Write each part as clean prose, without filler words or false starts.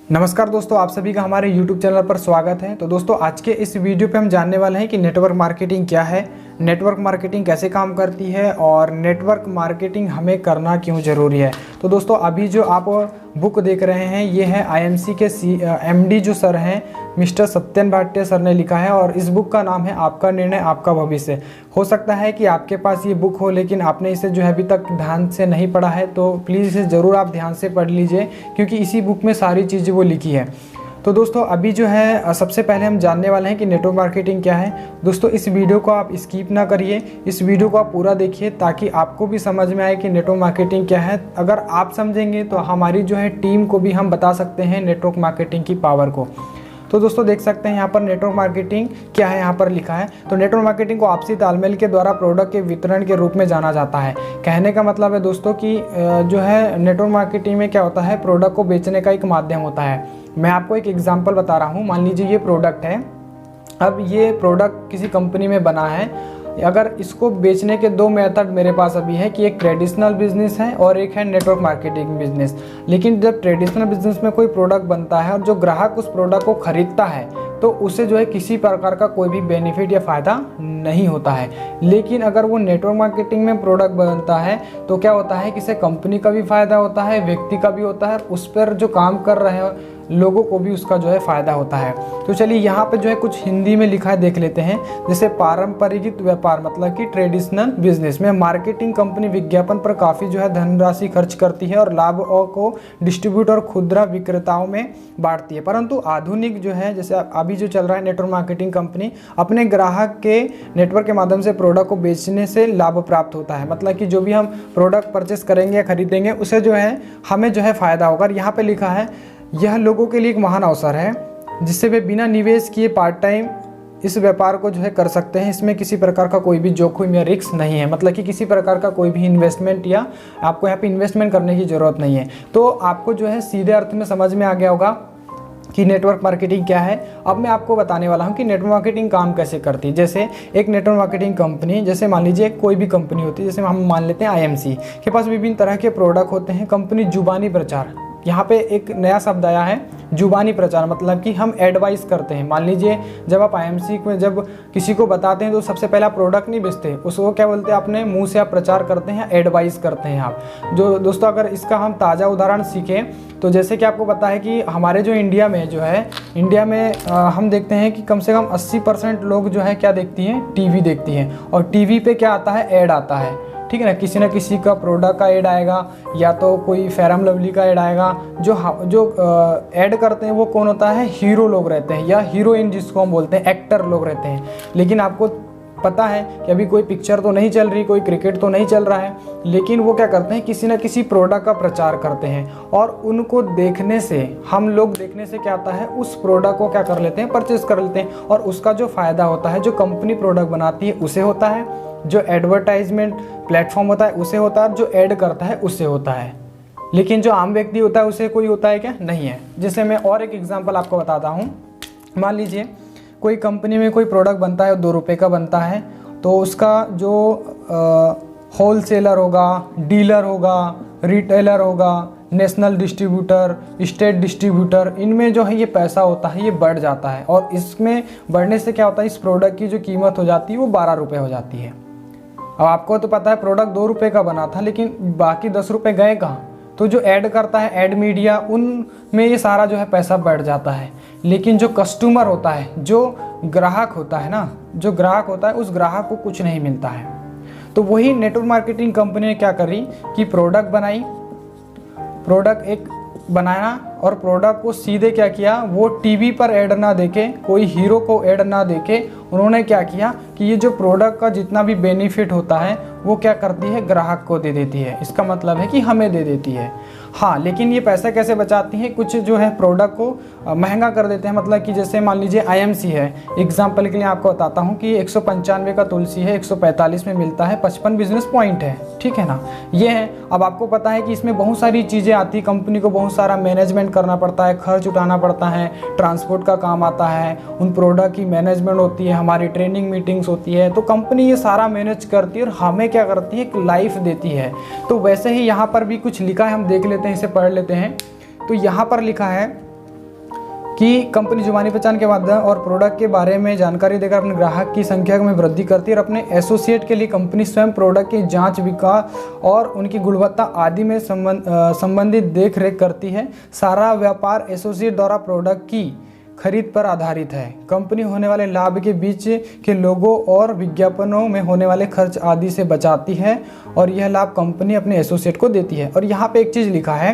नमस्कार दोस्तों, आप सभी का हमारे YouTube चैनल पर स्वागत है। तो दोस्तों, आज के इस वीडियो पे हम जानने वाले हैं कि नेटवर्क मार्केटिंग क्या है, नेटवर्क मार्केटिंग कैसे काम करती है और नेटवर्क मार्केटिंग हमें करना क्यों ज़रूरी है। तो दोस्तों, अभी जो आप बुक देख रहे हैं ये है IMC के MD जो सर हैं मिस्टर सत्यन भाटिया सर ने लिखा है और इस बुक का नाम है आपका निर्णय आपका भविष्य। हो सकता है कि आपके पास ये बुक हो लेकिन आपने इसे जो है अभी तक ध्यान से नहीं पढ़ा है, तो प्लीज़ इसे ज़रूर आप ध्यान से पढ़ लीजिए क्योंकि इसी बुक में सारी चीज़ें वो लिखी है। तो दोस्तों, अभी जो है सबसे पहले हम जानने वाले हैं कि नेटवर्क मार्केटिंग क्या है। दोस्तों, इस वीडियो को आप स्किप ना करिए, इस वीडियो को आप पूरा देखिए ताकि आपको भी समझ में आए कि नेटवर्क मार्केटिंग क्या है। अगर आप समझेंगे तो हमारी जो है टीम को भी हम बता सकते हैं नेटवर्क मार्केटिंग की पावर को। तो दोस्तों, देख सकते हैं यहाँ पर नेटवर्क मार्केटिंग क्या है, यहाँ पर लिखा है। तो नेटवर्क मार्केटिंग को आपसी तालमेल के द्वारा प्रोडक्ट के वितरण के रूप में जाना जाता है। कहने का मतलब है दोस्तों कि जो है नेटवर्क मार्केटिंग में क्या होता है, प्रोडक्ट को बेचने का एक माध्यम होता है। मैं आपको एक एग्जांपल बता रहा हूँ। मान लीजिए ये प्रोडक्ट है, अब ये प्रोडक्ट किसी कंपनी में बना है। अगर इसको बेचने के दो मेथड मेरे पास अभी है कि एक ट्रेडिशनल बिजनेस है और एक है नेटवर्क मार्केटिंग बिजनेस। लेकिन जब ट्रेडिशनल बिजनेस में कोई प्रोडक्ट बनता है और जो ग्राहक उस प्रोडक्ट को खरीदता है तो उसे जो है किसी प्रकार का कोई भी बेनिफिट या फ़ायदा नहीं होता है। लेकिन अगर वो नेटवर्क मार्केटिंग में प्रोडक्ट बनता है तो क्या होता है कि इसे कंपनी का भी फ़ायदा होता है, व्यक्ति का भी होता है, उस पर जो काम कर रहे हैं लोगों को भी उसका जो है फ़ायदा होता है। तो चलिए यहाँ पे जो है कुछ हिंदी में लिखा है, देख लेते हैं। जैसे पारंपरिक व्यापार मतलब कि ट्रेडिशनल बिजनेस में मार्केटिंग कंपनी विज्ञापन पर काफ़ी जो है धनराशि खर्च करती है और लाभों को डिस्ट्रीब्यूट और खुदरा विक्रेताओं में बांटती है। परंतु आधुनिक जो है, जैसे अभी जो चल रहा है, नेटवर्क मार्केटिंग कंपनी अपने ग्राहक के नेटवर्क के माध्यम से प्रोडक्ट को बेचने से लाभ प्राप्त होता है। मतलब कि जो भी हम प्रोडक्ट परचेस करेंगे या खरीदेंगे उसे जो है हमें जो है फ़ायदा होगा। और यहाँ पे लिखा है यह लोगों के लिए एक महान अवसर है जिससे वे बिना निवेश किए पार्ट टाइम इस व्यापार को जो है कर सकते हैं। इसमें किसी प्रकार का कोई भी जोखिम या रिस्क नहीं है, मतलब कि किसी प्रकार का कोई भी इन्वेस्टमेंट या आपको यहाँ पे इन्वेस्टमेंट करने की ज़रूरत नहीं है। तो आपको जो है सीधे अर्थ में समझ में आ गया होगा कि नेटवर्क मार्केटिंग क्या है। अब मैं आपको बताने वाला हूँ कि नेटवर्क मार्केटिंग काम कैसे करती है। जैसे एक नेटवर्क मार्केटिंग कंपनी, जैसे मान लीजिए कोई भी कंपनी होती है, जैसे हम मान लेते हैं IMC के पास विभिन्न तरह के प्रोडक्ट होते हैं। कंपनी जुबानी प्रचार, यहाँ पे एक नया शब्द आया है जुबानी प्रचार, मतलब कि हम एडवाइस करते हैं। मान लीजिए जब आप IMC में जब किसी को बताते हैं तो सबसे पहला प्रोडक्ट नहीं बेचते, उसको क्या बोलते हैं, अपने मुंह से आप प्रचार करते हैं, एडवाइस करते हैं आप। जो दोस्तों, अगर इसका हम ताज़ा उदाहरण सीखें तो जैसे कि आपको पता है कि हमारे जो इंडिया में जो है, इंडिया में हम देखते हैं कि कम से कम 80% लोग जो है क्या देखती हैं, टीवी देखती हैं। और टीवी पे क्या आता है, ऐड आता है, ठीक है ना। किसी न किसी का प्रोडक्ट का ऐड आएगा या तो कोई फेयर एंड लवली का ऐड आएगा। जो ऐड करते हैं वो कौन होता है, हीरो लोग रहते हैं या हीरोइन जिसको हम बोलते हैं, एक्टर लोग रहते हैं। लेकिन आपको पता है कि अभी कोई पिक्चर तो नहीं चल रही, कोई क्रिकेट तो नहीं चल रहा है, लेकिन वो क्या करते हैं, किसी न किसी प्रोडक्ट का प्रचार करते हैं। और उनको देखने से, हम लोग देखने से क्या होता है, उस प्रोडक्ट को क्या कर लेते हैं, परचेज कर लेते हैं। और उसका जो फ़ायदा होता है, जो कंपनी प्रोडक्ट बनाती है उसे होता है, जो एडवर्टाइजमेंट प्लेटफॉर्म होता है उसे होता है, जो ऐड करता है उससे होता है। लेकिन जो आम व्यक्ति होता है उसे कोई होता है क्या, नहीं है। जैसे मैं और एक एग्जांपल आपको बताता हूँ। मान लीजिए कोई कंपनी में कोई प्रोडक्ट बनता है, 2 रुपये का बनता है, तो उसका जो होलसेलर होगा, डीलर होगा, रिटेलर होगा, नेशनल डिस्ट्रीब्यूटर, स्टेट डिस्ट्रीब्यूटर, इनमें जो है ये पैसा होता है ये बढ़ जाता है। और इसमें बढ़ने से क्या होता है, इस प्रोडक्ट की जो कीमत हो जाती है वो 12 रुपये हो जाती है। अब आपको तो पता है प्रोडक्ट 2 रुपये का बना था, लेकिन बाकी 10 रुपये गए कहाँ, तो जो ऐड करता है, ऐड मीडिया, उनमें ये सारा जो है पैसा बढ़ जाता है। लेकिन जो कस्टमर होता है, जो ग्राहक होता है ना, जो ग्राहक होता है, उस ग्राहक को कुछ नहीं मिलता है। तो वही नेटवर्क मार्केटिंग कंपनी ने क्या करी कि प्रोडक्ट बनाई, प्रोडक्ट एक बनाया और प्रोडक्ट को सीधे क्या किया, वो टीवी पर ऐड ना देके, कोई हीरो को ऐड ना देके, उन्होंने क्या किया कि ये जो प्रोडक्ट का जितना भी बेनिफिट होता है वो क्या करती है, ग्राहक को दे देती है। इसका मतलब है कि हमें दे देती है। हाँ, लेकिन ये पैसा कैसे बचाती है, कुछ जो है प्रोडक्ट को महंगा कर देते हैं। मतलब कि जैसे मान लीजिए IMC है, एग्जाम्पल के लिए आपको बताता हूँ कि 195 का तुलसी है, 145 में मिलता है, 55 बिजनेस पॉइंट है, ठीक है ना, ये है। अब आपको पता है कि इसमें बहुत सारी चीज़ें आती है, कंपनी को बहुत सारा मैनेजमेंट करना पड़ता है, खर्च उठाना पड़ता है, ट्रांसपोर्ट का काम आता है, उन प्रोडक्ट की मैनेजमेंट होती है, हमारी ट्रेनिंग मीटिंग्स होती है। तो कंपनी ये सारा मैनेज करती है और हमें क्या करती है, एक लाइफ देती है। तो वैसे ही यहाँ पर भी कुछ लिखा है, हम देख लेते हैं, इसे पढ़ लेते हैं। तो यहाँ पर लिखा है कि कंपनी जुबानी पहचान के माध्यम और प्रोडक्ट के बारे में जानकारी देकर अपने ग्राहक की संख्या में वृद्धि करती है और अपने एसोसिएट के लिए कंपनी स्वयं प्रोडक्ट की जांच, विकास और उनकी गुणवत्ता आदि में संबंधित देख रेख करती है। सारा व्यापार एसोसिएट द्वारा प्रोडक्ट की खरीद पर आधारित है। कंपनी होने वाले लाभ के बीच के लोगों और विज्ञापनों में होने वाले खर्च आदि से बचाती है और यह लाभ कंपनी अपने एसोसिएट को देती है। और यहाँ पे एक चीज़ लिखा है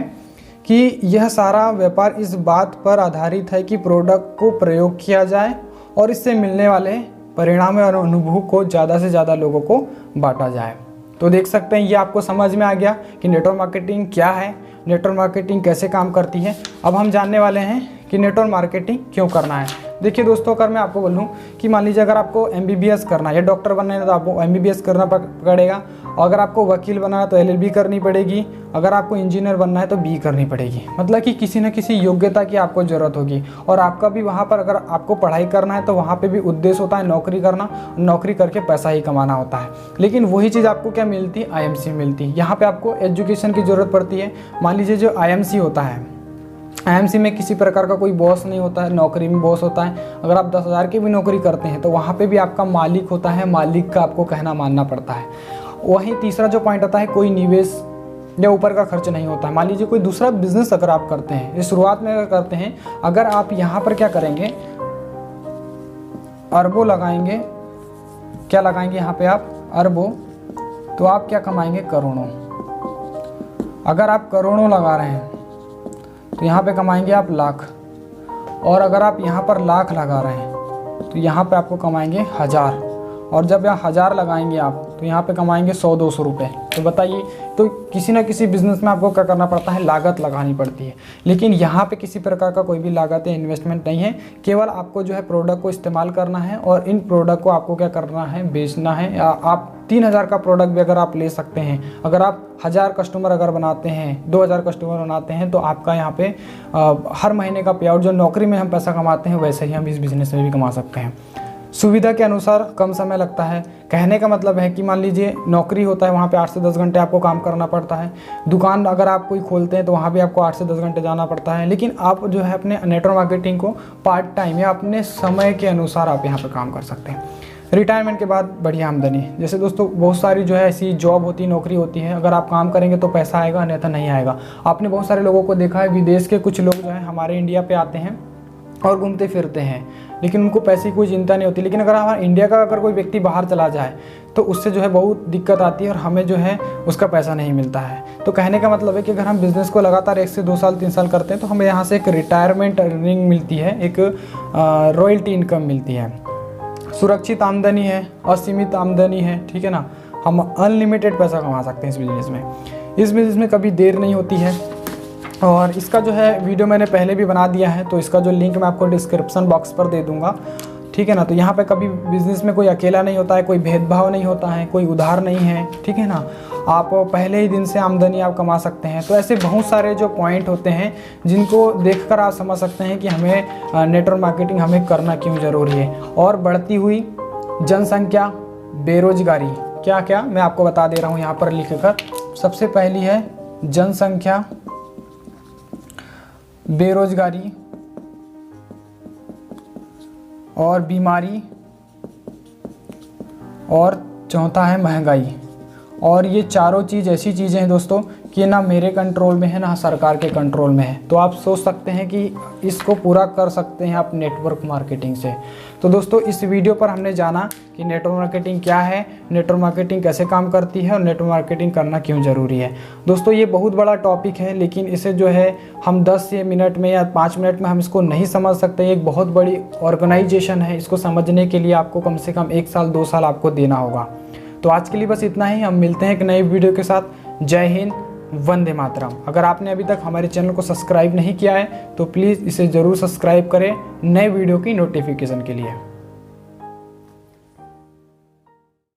कि यह सारा व्यापार इस बात पर आधारित है कि प्रोडक्ट को प्रयोग किया जाए और इससे मिलने वाले परिणाम और अनुभव को ज़्यादा से ज़्यादा लोगों को बांटा जाए। तो देख सकते हैं, ये आपको समझ में आ गया कि नेटवर्क मार्केटिंग क्या है, नेटवर्क मार्केटिंग कैसे काम करती है। अब हम जानने वाले हैं कि नेटवर्क मार्केटिंग क्यों करना है। देखिए दोस्तों, अगर मैं आपको बोलूं कि मान लीजिए अगर आपको MBBS करना है या डॉक्टर बनना है तो आपको MBBS करना पड़ेगा, और अगर आपको वकील बनना है तो LLB करनी पड़ेगी, अगर आपको इंजीनियर बनना है तो B करनी पड़ेगी। मतलब कि किसी न किसी योग्यता की आपको ज़रूरत होगी। और आपका भी वहाँ पर अगर आपको पढ़ाई करना है तो वहाँ पर भी उद्देश्य होता है नौकरी करना, नौकरी करके पैसा ही कमाना होता है। लेकिन वही चीज़ आपको क्या मिलती है, IMC मिलती है। यहाँ पर आपको एजुकेशन की ज़रूरत पड़ती है। मान लीजिए जो IMC होता है, IMC में किसी प्रकार का कोई बॉस नहीं होता है, नौकरी में बॉस होता है। अगर आप 10,000 की भी नौकरी करते हैं तो वहाँ पे भी आपका मालिक होता है, मालिक का आपको कहना मानना पड़ता है। वहीं तीसरा जो पॉइंट आता है, कोई निवेश या ऊपर का खर्च नहीं होता है। मान लीजिए कोई दूसरा बिजनेस अगर आप करते हैं, ये शुरुआत में अगर करते हैं, अगर आप यहाँ पर क्या करेंगे, अरबों लगाएंगे, क्या लगाएंगे यहाँ पे आप, अरबों, तो आप क्या कमाएंगे, करोड़ों। अगर आप करोड़ों लगा रहे हैं तो यहाँ पे कमाएंगे आप लाख, और अगर आप यहाँ पर लाख लगा रहे हैं तो यहाँ पे आपको कमाएंगे 1000, और जब यहाँ 1000 लगाएंगे आप तो यहाँ पे कमाएंगे 100-200 रुपये। तो बताइए, तो किसी ना किसी बिज़नेस में आपको क्या करना पड़ता है, लागत लगानी पड़ती है। लेकिन यहाँ पे किसी प्रकार का कोई भी लागत या इन्वेस्टमेंट नहीं है, केवल आपको जो है प्रोडक्ट को इस्तेमाल करना है और इन प्रोडक्ट को आपको क्या करना है, बेचना है। आप 3000 का प्रोडक्ट भी अगर आप ले सकते हैं, अगर आप 1000 कस्टमर अगर बनाते हैं, 2000 कस्टमर बनाते हैं, तो आपका यहाँ पे हर महीने का पे आउट, जो नौकरी में हम पैसा कमाते हैं वैसे ही हम इस बिज़नेस में भी कमा सकते हैं। सुविधा के अनुसार कम समय लगता है। कहने का मतलब है कि मान लीजिए नौकरी होता है, वहाँ पे 8 से 10 घंटे आपको काम करना पड़ता है। दुकान अगर आप कोई खोलते हैं तो वहाँ भी आपको 8 से 10 घंटे जाना पड़ता है। लेकिन आप जो है अपने नेटवर्क मार्केटिंग को पार्ट टाइम या अपने समय के अनुसार आप यहाँ पर काम कर सकते हैं। रिटायरमेंट के बाद बढ़िया आमदनी, जैसे दोस्तों बहुत सारी जो है ऐसी जॉब होती है, नौकरी होती है, अगर आप काम करेंगे तो पैसा आएगा, अन्यथा नहीं आएगा। आपने बहुत सारे लोगों को देखा है, विदेश के कुछ लोग जो है हमारे इंडिया पे आते हैं और घूमते फिरते हैं, लेकिन उनको पैसे की कोई चिंता नहीं होती। लेकिन अगर हमारे इंडिया का अगर कोई व्यक्ति बाहर चला जाए तो उससे जो है बहुत दिक्कत आती है और हमें जो है उसका पैसा नहीं मिलता है। तो कहने का मतलब है कि अगर हम बिज़नेस को लगातार 1 से 2 साल 3 साल करते हैं तो हमें यहाँ से एक रिटायरमेंट अर्निंग मिलती है, एक रॉयल्टी इनकम मिलती है, सुरक्षित आमदनी है, असीमित आमदनी है, ठीक है ना। हम अनलिमिटेड पैसा कमा सकते हैं इस बिज़नेस में। इस बिज़नेस में कभी देर नहीं होती है। और इसका जो है वीडियो मैंने पहले भी बना दिया है, तो इसका जो लिंक मैं आपको डिस्क्रिप्शन बॉक्स पर दे दूंगा, ठीक है ना। तो यहाँ पे कभी बिज़नेस में कोई अकेला नहीं होता है, कोई भेदभाव नहीं होता है, कोई उधार नहीं है, ठीक है ना। आप पहले ही दिन से आमदनी आप कमा सकते हैं। तो ऐसे बहुत सारे जो पॉइंट होते हैं जिनको देखकर आप समझ सकते हैं कि हमें नेटवर्क मार्केटिंग हमें करना क्यों ज़रूरी है। और बढ़ती हुई जनसंख्या, बेरोजगारी, क्या क्या मैं आपको बता दे रहा हूँ यहाँ पर लिख कर। सबसे पहली है जनसंख्या, बेरोजगारी और बीमारी, और चौथा है महंगाई। और ये चारों चीज़ ऐसी चीज़ें हैं दोस्तों कि ना मेरे कंट्रोल में है ना सरकार के कंट्रोल में है। तो आप सोच सकते हैं कि इसको पूरा कर सकते हैं आप नेटवर्क मार्केटिंग से। तो दोस्तों इस वीडियो पर हमने जाना कि नेटवर्क मार्केटिंग क्या है, नेटवर्क मार्केटिंग कैसे काम करती है और नेटवर्क मार्केटिंग करना क्यों ज़रूरी है। दोस्तों ये बहुत बड़ा टॉपिक है, लेकिन इसे जो है हम 10 मिनट में या 5 मिनट में हम इसको नहीं समझ सकते। एक बहुत बड़ी ऑर्गेनाइजेशन है, इसको समझने के लिए आपको कम से कम 1 साल 2 साल आपको देना होगा। तो आज के लिए बस इतना ही। हम मिलते हैं एक नई वीडियो के साथ। जय हिंद, वंदे मातरम। अगर आपने अभी तक हमारे चैनल को सब्सक्राइब नहीं किया है तो प्लीज़ इसे ज़रूर सब्सक्राइब करें नए वीडियो की नोटिफिकेशन के लिए।